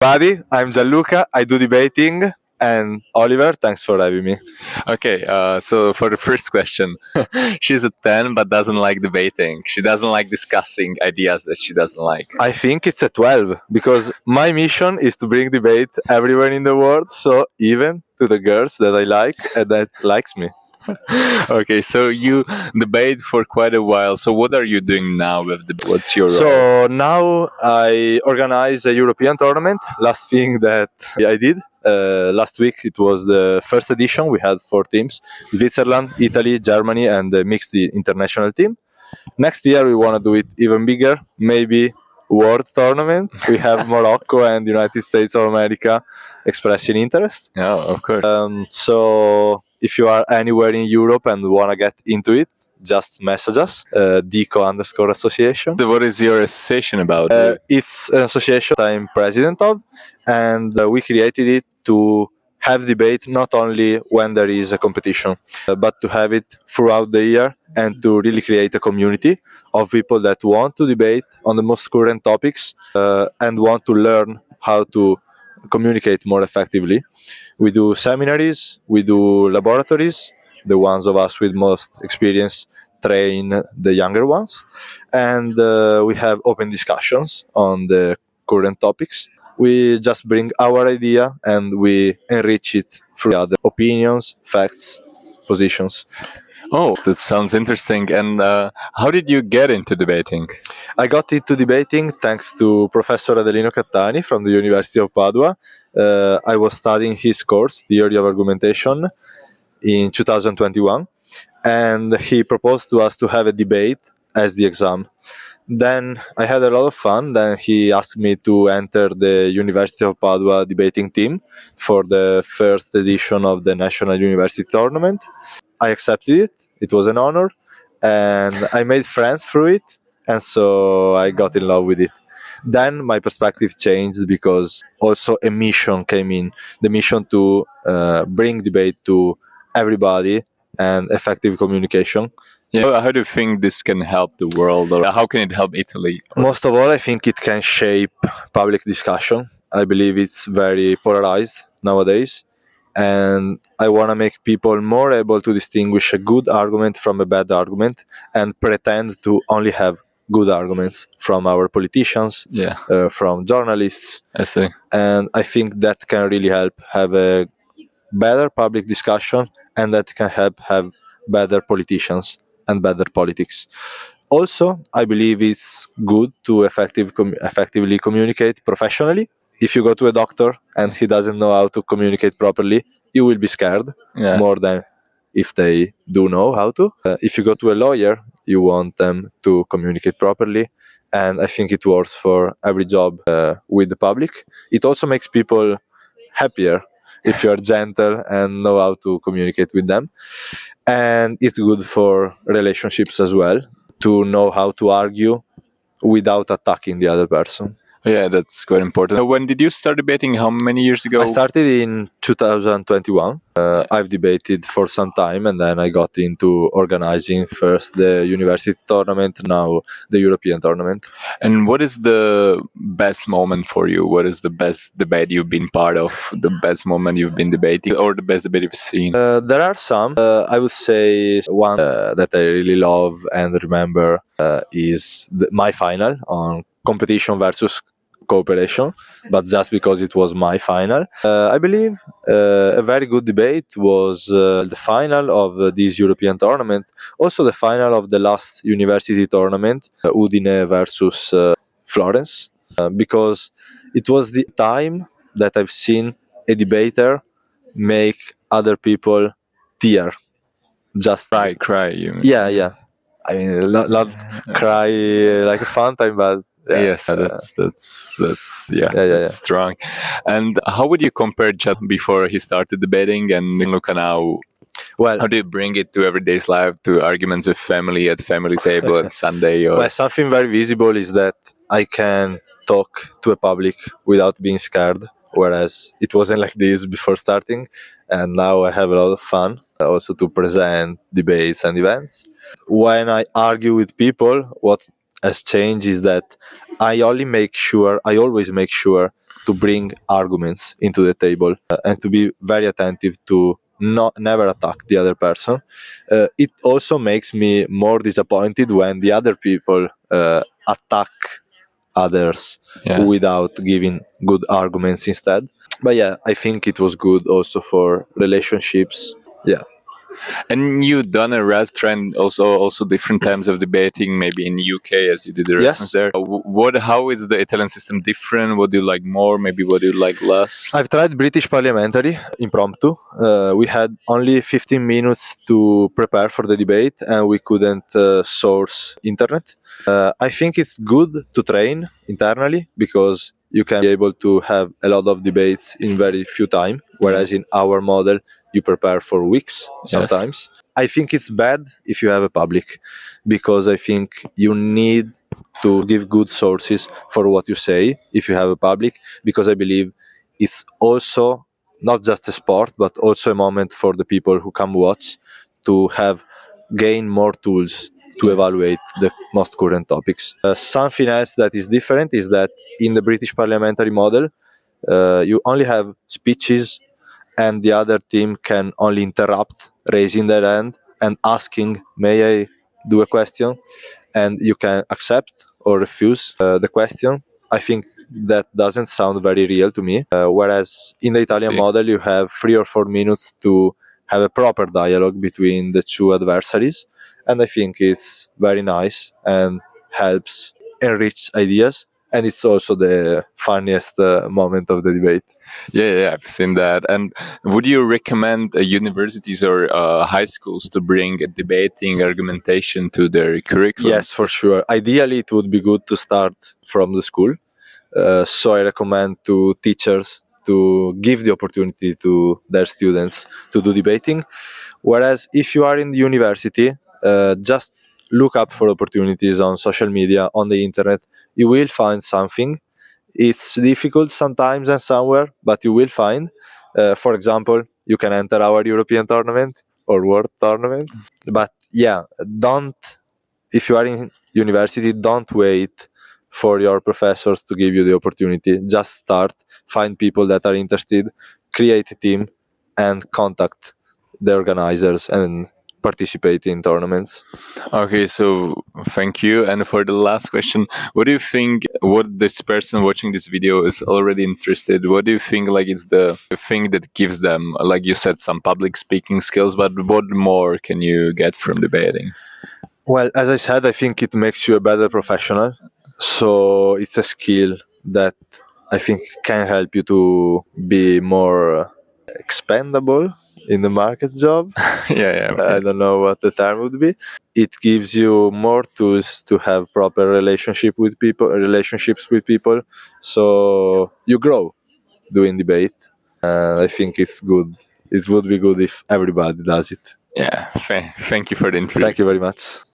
Buddy, I'm Gianluca. I do debating. And Oliver, thanks for having me. Okay, so for the first question, she's a 10 but doesn't like debating. She doesn't like discussing ideas that she doesn't like. I think it's a 12 because my mission is to bring debate everywhere in the world, so even to the girls that I like and that likes me. Okay, so you debate for quite a while. So what are you doing now with what's your role? So now I organize a European tournament. Last thing that I did. Last week it was the first edition. We had 4 teams: Switzerland, Italy, Germany, and a mixed international team. Next year we want to do it even bigger, maybe world tournament. We have Morocco and United States of America expressing interest. Yeah, of course. So if you are anywhere in Europe and want to get into it, just message us, _association. So what is your association about? It's an association I'm president of, and we created it to have debate not only when there is a competition, but to have it throughout the year and to really create a community of people that want to debate on the most current topics and want to learn how to communicate more effectively. We do seminaries, we do laboratories. The ones of us with most experience train the younger ones, and we have open discussions on the current topics. We just bring our idea and we enrich it through other opinions, facts, positions. Oh, that sounds interesting. And how did you get into debating? I got into debating thanks to Professor Adelino Cattani from the University of Padua. I was studying his course, Theory of Argumentation, in 2021, and he proposed to us to have a debate as the exam. Then I had a lot of fun. Then he asked me to enter the University of Padua debating team for the first edition of the National University Tournament. I accepted it. It was an honor, and I made friends through it, and so I got in love with it. Then my perspective changed because also a mission came in, the mission to bring debate to everybody and effective communication. Yeah. How do you think this can help the world, or how can it help Italy? Most of all, I think it can shape public discussion. I believe it's very polarized nowadays, and I want to make people more able to distinguish a good argument from a bad argument and pretend to only have good arguments from our politicians, Yeah, from journalists. I see. And I think that can really help have a better public discussion, and that can help have better politicians and better politics. Also, I believe it's good to effectively communicate professionally. If you go to a doctor and he doesn't know how to communicate properly, you will be scared more than if they do know how to. If you go to a lawyer, you want them to communicate properly. And I think it works for every job with the public. It also makes people happier if you are gentle and know how to communicate with them. And it's good for relationships as well, to know how to argue without attacking the other person. Yeah, that's quite important. When did you start debating? How many years ago? I started in 2021. I've debated for some time, and then I got into organizing first the university tournament, now the European tournament. And what is the best moment for you? What is the best debate you've been part of? The best moment you've been debating, or the best debate you've seen? There are some. I would say one that I really love and remember is my final on competition versus cooperation, but just because it was my final. I believe a very good debate was the final of this European tournament, also the final of the last university tournament, Udine versus Florence, because it was the time that I've seen a debater make other people tear. Just Cry. You mean? Yeah. I mean, not cry like a fountain, but yes, that's strong. And how would you compare Chat before he started debating and Gianluca now? Well, how do you bring it to everyday's life, to arguments with family at family table on Sunday? Or well, something very visible is that I can talk to a public without being scared, whereas it wasn't like this before starting, and now I have a lot of fun also to present debates and events. When I argue with people, what has changed is that I always make sure to bring arguments into the table and to be very attentive to never attack the other person. It also makes me more disappointed when the other people attack others without giving good arguments instead. But yeah, I think it was good also for relationships. Yeah. And you've done Erasmus trend also different times of debating, maybe in UK as you did the Erasmus there. How is the Italian system different? What do you like more? Maybe what do you like less? I've tried British parliamentary impromptu. We had only 15 minutes to prepare for the debate, and we couldn't source internet. I think it's good to train internally because you can be able to have a lot of debates in very few time, whereas in our model you prepare for weeks sometimes. Yes. I think it's bad if you have a public, because I think you need to give good sources for what you say if you have a public, because I believe it's also not just a sport but also a moment for the people who come watch to gain more tools to evaluate the most current topics. Something else that is different is that in the British parliamentary model you only have speeches, and the other team can only interrupt, raising their hand and asking, may I do a question? And you can accept or refuse the question. I think that doesn't sound very real to me. Whereas in the Italian model, you have 3 or 4 minutes to have a proper dialogue between the two adversaries. And I think it's very nice and helps enrich ideas. And it's also the funniest moment of the debate. Yeah, I've seen that. And would you recommend universities or high schools to bring debating argumentation to their curriculum? Yes, for sure. Ideally, it would be good to start from the school. So I recommend to teachers to give the opportunity to their students to do debating. Whereas if you are in the university, just look up for opportunities on social media, on the internet. You will find something. It's difficult sometimes and somewhere, but you will find. For example, you can enter our European tournament or World tournament. But yeah, if you are in university, don't wait for your professors to give you the opportunity. Just start, find people that are interested, create a team, and contact the organizers and participate in tournaments. Okay, so thank you. And for the last question, what do you think, what this person watching this video is already interested, what do you think like is the thing that gives them, like you said, some public speaking skills, but what more can you get from debating? Well, as I said, I think it makes you a better professional. So it's a skill that I think can help you to be more expendable in the market job. Yeah. I don't know what the term would be. It gives you more tools to have proper relationships with people. So you grow doing debate. I think it's good. It would be good if everybody does it. Yeah. Thank you for the interview. Thank you very much.